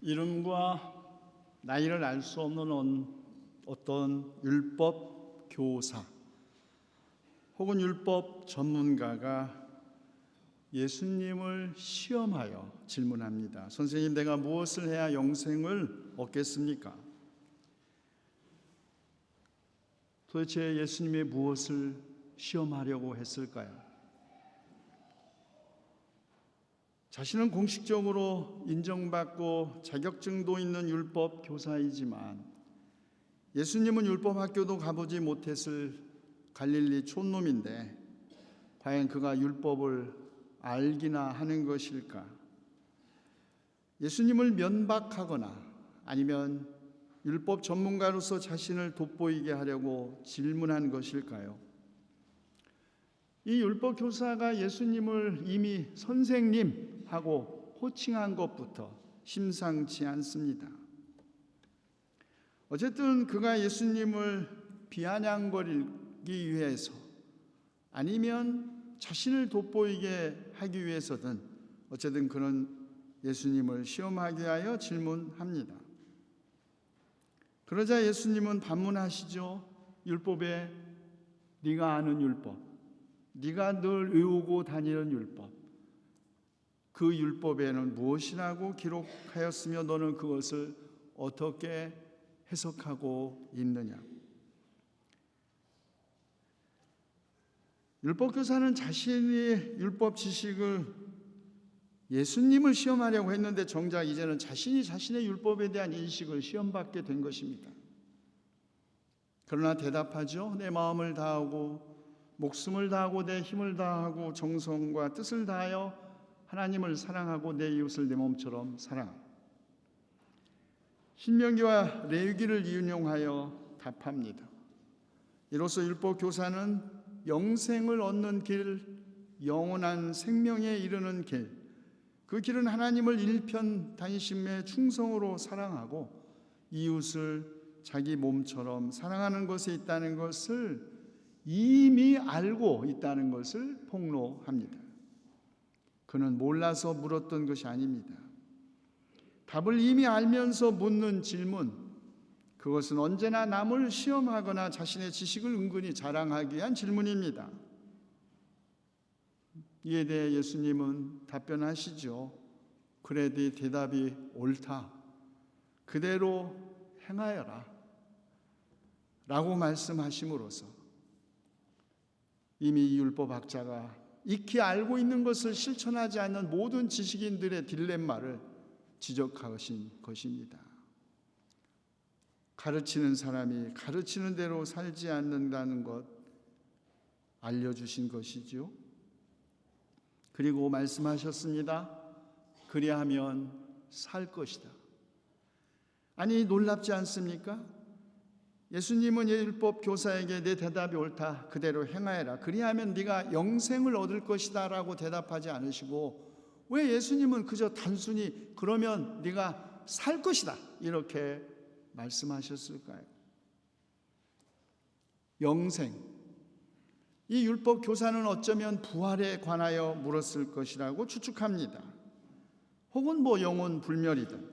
이름과 나이를 알 수 없는 어떤 율법 교사 혹은 율법 전문가가 예수님을 시험하여 질문합니다. 선생님, 내가 무엇을 해야 영생을 얻겠습니까? 도대체 예수님이 무엇을 시험하려고 했을까요? 자신은 공식적으로 인정받고 자격증도 있는 율법 교사이지만 예수님은 율법 학교도 가보지 못했을 갈릴리 촌놈인데 과연 그가 율법을 알기나 하는 것일까? 예수님을 면박하거나 아니면 율법 전문가로서 자신을 돋보이게 하려고 질문한 것일까요? 이 율법 교사가 예수님을 이미 선생님 하고 호칭한 것부터 심상치 않습니다. 어쨌든 그가 예수님을 비아냥거리기 위해서 아니면 자신을 돋보이게 하기 위해서든 어쨌든 그는 예수님을 시험하기 위하여 질문합니다. 그러자 예수님은 반문하시죠. 율법에 네가 아는 율법, 네가 늘 외우고 다니는 율법, 그 율법에는 무엇이라고 기록하였으며 너는 그것을 어떻게 해석하고 있느냐? 율법교사는 자신의 율법 지식을 예수님을 시험하려고 했는데 정작 이제는 자신이 자신의 율법에 대한 인식을 시험받게 된 것입니다. 그러나 대답하죠. 내 마음을 다하고 목숨을 다하고 내 힘을 다하고 정성과 뜻을 다하여 하나님을 사랑하고 내 이웃을 내 몸처럼 사랑하고. 신명기와 레위기를 인용하여 답합니다. 이로써 율법 교사는 영생을 얻는 길, 영원한 생명에 이르는 길, 그 길은 하나님을 일편 단심의 충성으로 사랑하고 이웃을 자기 몸처럼 사랑하는 것에 있다는 것을 이미 알고 있다는 것을 폭로합니다. 그는 몰라서 물었던 것이 아닙니다. 답을 이미 알면서 묻는 질문, 그것은 언제나 남을 시험하거나 자신의 지식을 은근히 자랑하기 위한 질문입니다. 이에 대해 예수님은 답변하시죠. 그래, 네 대답이 옳다. 그대로 행하여라. 라고 말씀하심으로써 이미 이 율법학자가 익히 알고 있는 것을 실천하지 않는 모든 지식인들의 딜레마를 지적하신 것입니다. 가르치는 사람이 가르치는 대로 살지 않는다는 것 알려주신 것이죠. 그리고 말씀하셨습니다. 그리하면 살 것이다. 아니, 놀랍지 않습니까? 예수님은 율법 교사에게 내 대답이 옳다. 그대로 행하여라. 그리하면 네가 영생을 얻을 것이다 라고 대답하지 않으시고 왜 예수님은 그저 단순히 그러면 네가 살 것이다 이렇게 말씀하셨을까요? 영생, 이 율법 교사는 어쩌면 부활에 관하여 물었을 것이라고 추측합니다. 혹은 영혼 불멸이든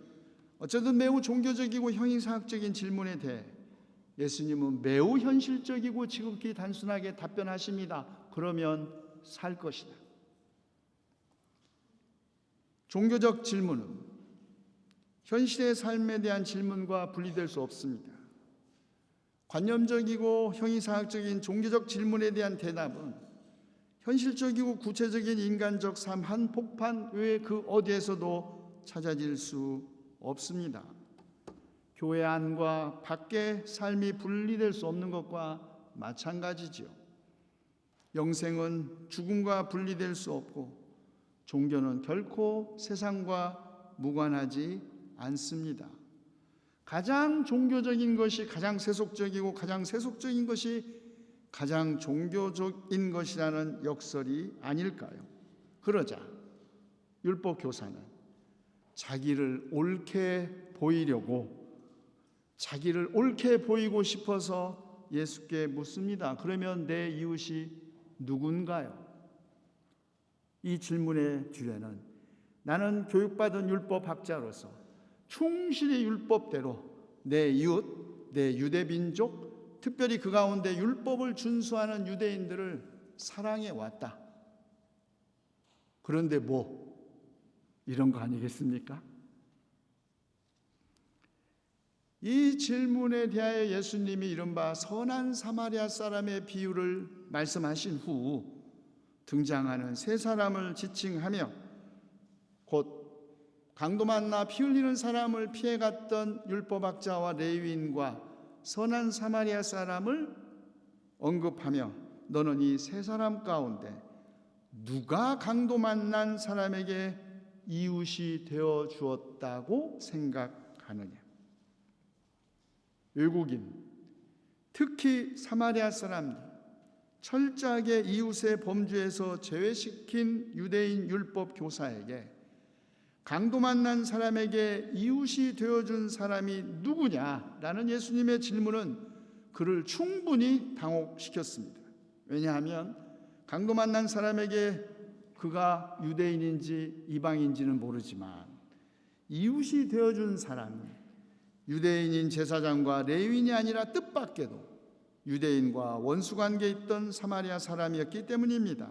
어쨌든 매우 종교적이고 형이사학적인 질문에 대해 예수님은 매우 현실적이고 지극히 단순하게 답변하십니다. 그러면 살 것이다. 종교적 질문은 현실의 삶에 대한 질문과 분리될 수 없습니다. 관념적이고 형이사학적인 종교적 질문에 대한 대답은 현실적이고 구체적인 인간적 삶 한복판 외에 그 어디에서도 찾아질 수 없습니다. 교회 안과 밖의 삶이 분리될 수 없는 것과 마찬가지지요. 영생은 죽음과 분리될 수 없고 종교는 결코 세상과 무관하지 않습니다. 가장 종교적인 것이 가장 세속적이고 가장 세속적인 것이 가장 종교적인 것이라는 역설이 아닐까요? 그러자 율법 교사는 자기를 옳게 보이려고 자기를 옳게 보이고 싶어서 예수께 묻습니다. 그러면 내 이웃이 누군가요? 이 질문의 주제는 나는 교육받은 율법학자로서 충실히 율법대로 내 이웃, 내 유대 민족, 특별히 그 가운데 율법을 준수하는 유대인들을 사랑해 왔다. 그런데 이런 거 아니겠습니까? 이 질문에 대하여 예수님이 이른바 선한 사마리아 사람의 비유를 말씀하신 후 등장하는 세 사람을 지칭하며 곧 강도 만나 피 흘리는 사람을 피해갔던 율법학자와 레위인과 선한 사마리아 사람을 언급하며 너는 이 세 사람 가운데 누가 강도 만난 사람에게 이웃이 되어 주었다고 생각하느냐? 외국인, 특히 사마리아 사람들, 철저하게 이웃의 범죄에서 제외시킨 유대인 율법 교사에게 강도 만난 사람에게 이웃이 되어준 사람이 누구냐라는 예수님의 질문은 그를 충분히 당혹시켰습니다. 왜냐하면 강도 만난 사람에게 그가 유대인인지 이방인지는 모르지만 이웃이 되어준 사람은 유대인인 제사장과 레위인이 아니라 뜻밖에도 유대인과 원수관계에 있던 사마리아 사람이었기 때문입니다.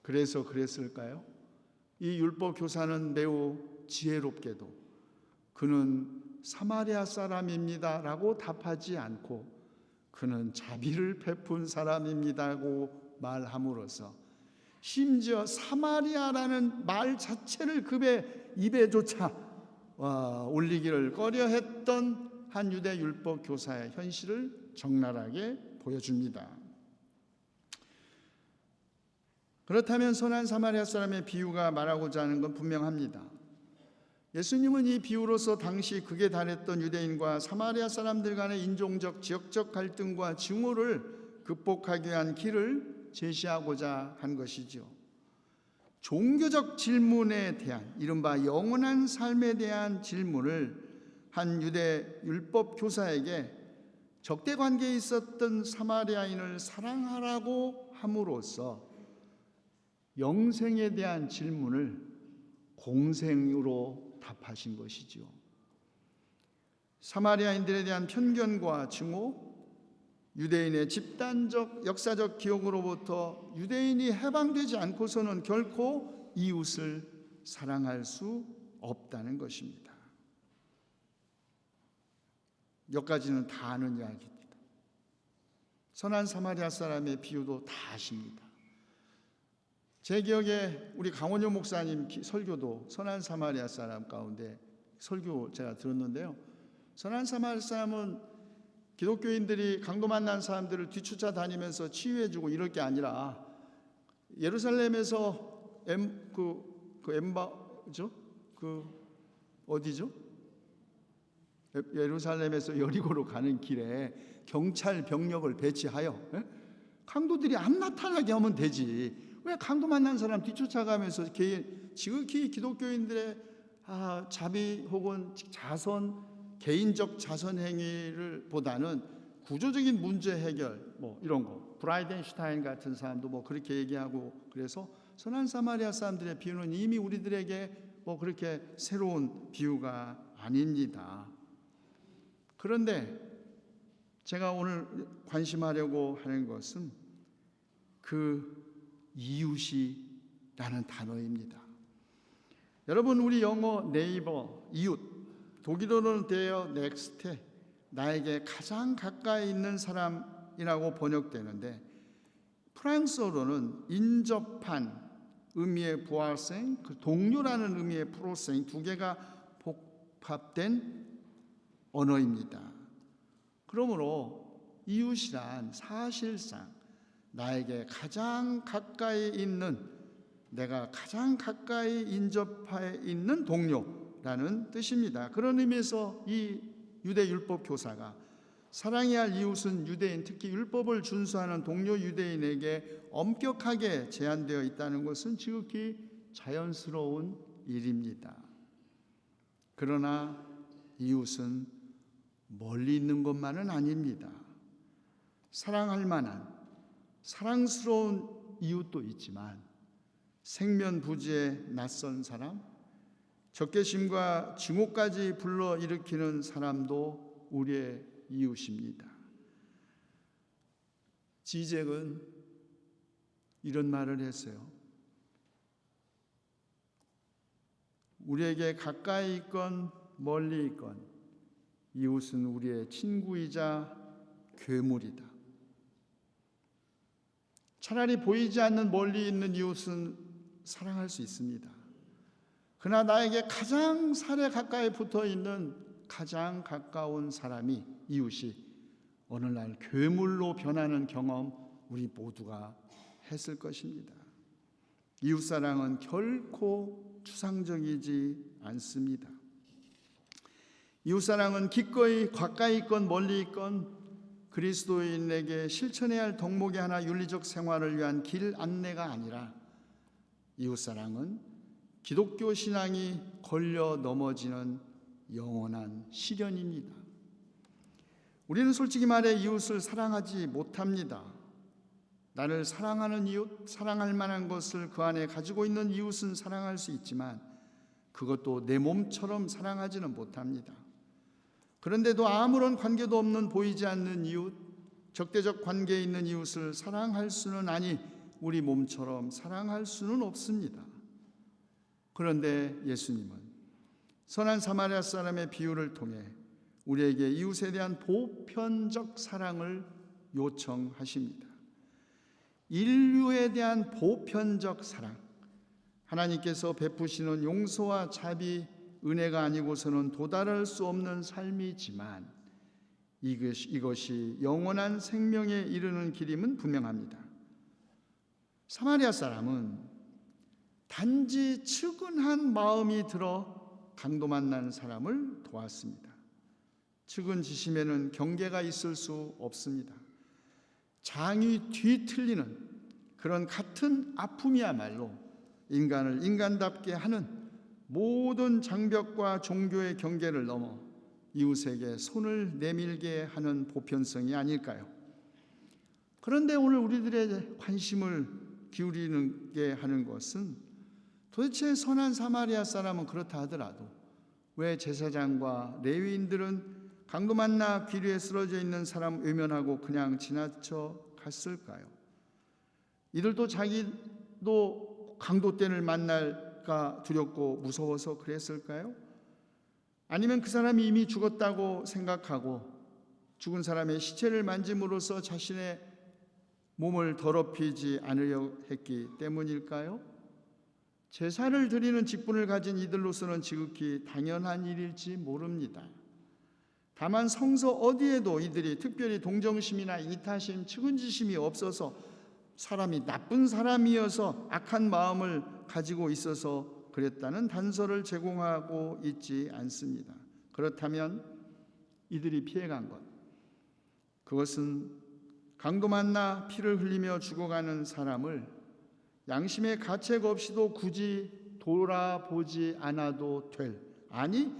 그래서 그랬을까요? 이 율법 교사는 매우 지혜롭게도 그는 사마리아 사람입니다라고 답하지 않고 그는 자비를 베푼 사람입니다라고 말함으로써 심지어 사마리아라는 말 자체를 그의 입에조차 올리기를 꺼려했던 한 유대 율법 교사의 현실을 적나라하게 보여줍니다. 그렇다면 선한 사마리아 사람의 비유가 말하고자 하는 건 분명합니다. 예수님은 이 비유로서 당시 극에 달했던 유대인과 사마리아 사람들 간의 인종적, 지역적 갈등과 증오를 극복하기 위한 길을 제시하고자 한 것이죠. 종교적 질문에 대한 이른바 영원한 삶에 대한 질문을 한 유대 율법 교사에게 적대 관계에 있었던 사마리아인을 사랑하라고 함으로써 영생에 대한 질문을 공생으로 답하신 것이죠. 사마리아인들에 대한 편견과 증오, 유대인의 집단적 역사적 기억으로부터 유대인이 해방되지 않고서는 결코 이웃을 사랑할 수 없다는 것입니다. 몇 가지는 다 아는 이야기입니다. 선한 사마리아 사람의 비유도 다 아십니다. 제 기억에 우리 강원효 목사님 설교도 선한 사마리아 사람 가운데 설교 제가 들었는데요. 선한 사마리아 사람은 기독교인들이 강도 만난 사람들을 뒤쫓아 다니면서 치유해주고 이럴 게 아니라 예루살렘에서 예루살렘에서 여리고로 가는 길에 경찰 병력을 배치하여 강도들이 안 나타나게 하면 되지. 왜 강도 만난 사람 뒤쫓아가면서 지극히 기독교인들의 자비 혹은 개인적 자선 행위를 보다는 구조적인 문제 해결 이런 거 브라이덴슈타인 같은 사람도 그렇게 얘기하고 그래서 선한 사마리아 사람들의 비유는 이미 우리들에게 그렇게 새로운 비유가 아닙니다. 그런데 제가 오늘 관심하려고 하는 것은 그 이웃이라는 단어입니다. 여러분 우리 영어 네이버 이웃 독일어로는 되어 넥스트 나에게 가장 가까이 있는 사람이라고 번역되는데 프랑스어로는 인접한 의미의 부하생, 그 동료라는 의미의 프로생 두 개가 복합된 언어입니다. 그러므로 이웃이란 사실상 나에게 가장 가까이 있는 내가 가장 가까이 인접해 있는 동료라는 뜻입니다. 그런 의미에서 이 유대 율법 교사가 사랑해야 할 이웃은 유대인, 특히 율법을 준수하는 동료 유대인에게 엄격하게 제한되어 있다는 것은 지극히 자연스러운 일입니다. 그러나 이웃은 멀리 있는 것만은 아닙니다. 사랑할 만한 사랑스러운 이웃도 있지만 생면부지의 낯선 사람, 적개심과 증오까지 불러일으키는 사람도 우리의 이웃입니다. 지잭은 이런 말을 했어요. 우리에게 가까이 있건 멀리 있건 이웃은 우리의 친구이자 괴물이다. 차라리 보이지 않는 멀리 있는 이웃은 사랑할 수 있습니다. 그러나 나에게 가장 살에 가까이 붙어 있는 가장 가까운 사람이, 이웃이 어느 날 괴물로 변하는 경험 우리 모두가 했을 것입니다. 이웃사랑은 결코 추상적이지 않습니다. 이웃사랑은 기꺼이 가까이 있건 멀리 있건 그리스도인에게 실천해야 할 덕목의 하나, 윤리적 생활을 위한 길 안내가 아니라 이웃사랑은 기독교 신앙이 걸려 넘어지는 영원한 시련입니다. 우리는 솔직히 말해 이웃을 사랑하지 못합니다. 나를 사랑하는 이웃, 사랑할 만한 것을 그 안에 가지고 있는 이웃은 사랑할 수 있지만 그것도 내 몸처럼 사랑하지는 못합니다. 그런데도 아무런 관계도 없는 보이지 않는 이웃, 적대적 관계에 있는 이웃을 사랑할 수는, 아니 우리 몸처럼 사랑할 수는 없습니다. 그런데 예수님은 선한 사마리아 사람의 비유를 통해 우리에게 이웃에 대한 보편적 사랑을 요청하십니다. 인류에 대한 보편적 사랑, 하나님께서 베푸시는 용서와 자비, 은혜가 아니고서는 도달할 수 없는 삶이지만 이것이 영원한 생명에 이르는 길임은 분명합니다. 사마리아 사람은 단지 측은한 마음이 들어 강도 만난 사람을 도왔습니다. 측은지심에는 경계가 있을 수 없습니다. 장이 뒤틀리는 그런 같은 아픔이야말로 인간을 인간답게 하는, 모든 장벽과 종교의 경계를 넘어 이웃에게 손을 내밀게 하는 보편성이 아닐까요? 그런데 오늘 우리들의 관심을 기울이게 하는 것은 도대체 선한 사마리아 사람은 그렇다 하더라도 왜 제사장과 레위인들은 강도 만나 길 위에 쓰러져 있는 사람 외면하고 그냥 지나쳐 갔을까요? 이들도 자기도 강도 땐을 만날까 두렵고 무서워서 그랬을까요? 아니면 그 사람이 이미 죽었다고 생각하고 죽은 사람의 시체를 만짐으로써 자신의 몸을 더럽히지 않으려 했기 때문일까요? 제사를 드리는 직분을 가진 이들로서는 지극히 당연한 일일지 모릅니다. 다만 성서 어디에도 이들이 특별히 동정심이나 이타심, 측은지심이 없어서 사람이 나쁜 사람이어서 악한 마음을 가지고 있어서 그랬다는 단서를 제공하고 있지 않습니다. 그렇다면 이들이 피해간 것, 그것은 강도 만나 피를 흘리며 죽어가는 사람을 양심의 가책 없이도 굳이 돌아보지 않아도 될, 아니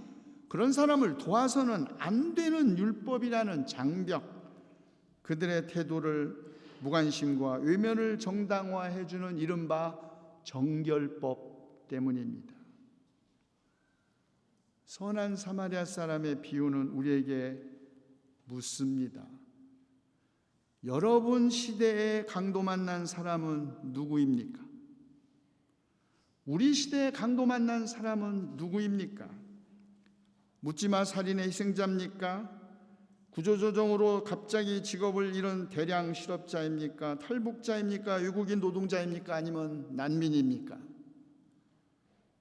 그런 사람을 도와서는 안 되는 율법이라는 장벽, 그들의 태도를 무관심과 외면을 정당화해주는 이른바 정결법 때문입니다. 선한 사마리아 사람의 비유는 우리에게 묻습니다. 여러분 시대에 강도 만난 사람은 누구입니까? 우리 시대에 강도 만난 사람은 누구입니까? 묻지마 살인의 희생자입니까? 구조조정으로 갑자기 직업을 잃은 대량 실업자입니까? 탈북자입니까? 외국인 노동자입니까? 아니면 난민입니까?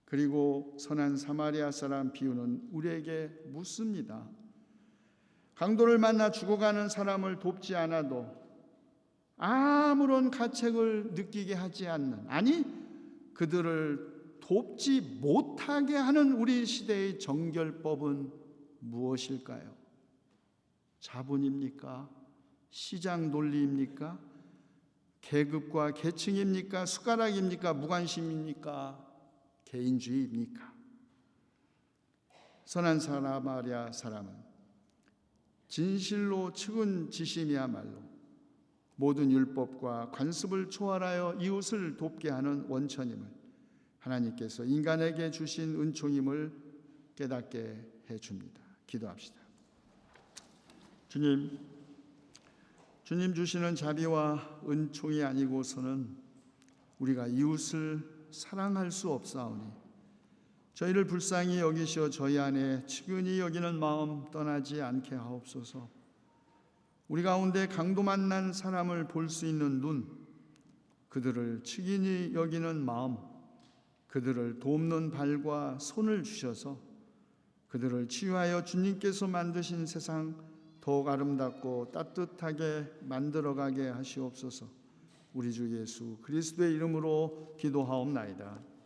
그리고 선한 사마리아 사람 비유는 우리에게 묻습니다. 강도를 만나 죽어가는 사람을 돕지 않아도 아무런 가책을 느끼게 하지 않는, 아니 그들을 돕지 못하게 하는 우리 시대의 정결법은 무엇일까요? 자본입니까? 시장 논리입니까? 계급과 계층입니까? 숟가락입니까? 무관심입니까? 개인주의입니까? 선한 사마리아 사람은 진실로 측은지심이야말로 모든 율법과 관습을 초월하여 이웃을 돕게 하는 원천임을 하나님께서 인간에게 주신 은총임을 깨닫게 해줍니다. 기도합시다. 주님 주시는 자비와 은총이 아니고서는 우리가 이웃을 사랑할 수 없사오니 저희를 불쌍히 여기시어 저희 안에 측은히 여기는 마음 떠나지 않게 하옵소서. 우리 가운데 강도 만난 사람을 볼 수 있는 눈, 그들을 측은히 여기는 마음, 그들을 돕는 발과 손을 주셔서 그들을 치유하여 주님께서 만드신 세상 더욱 아름답고 따뜻하게 만들어가게 하시옵소서. 우리 주 예수 그리스도의 이름으로 기도하옵나이다.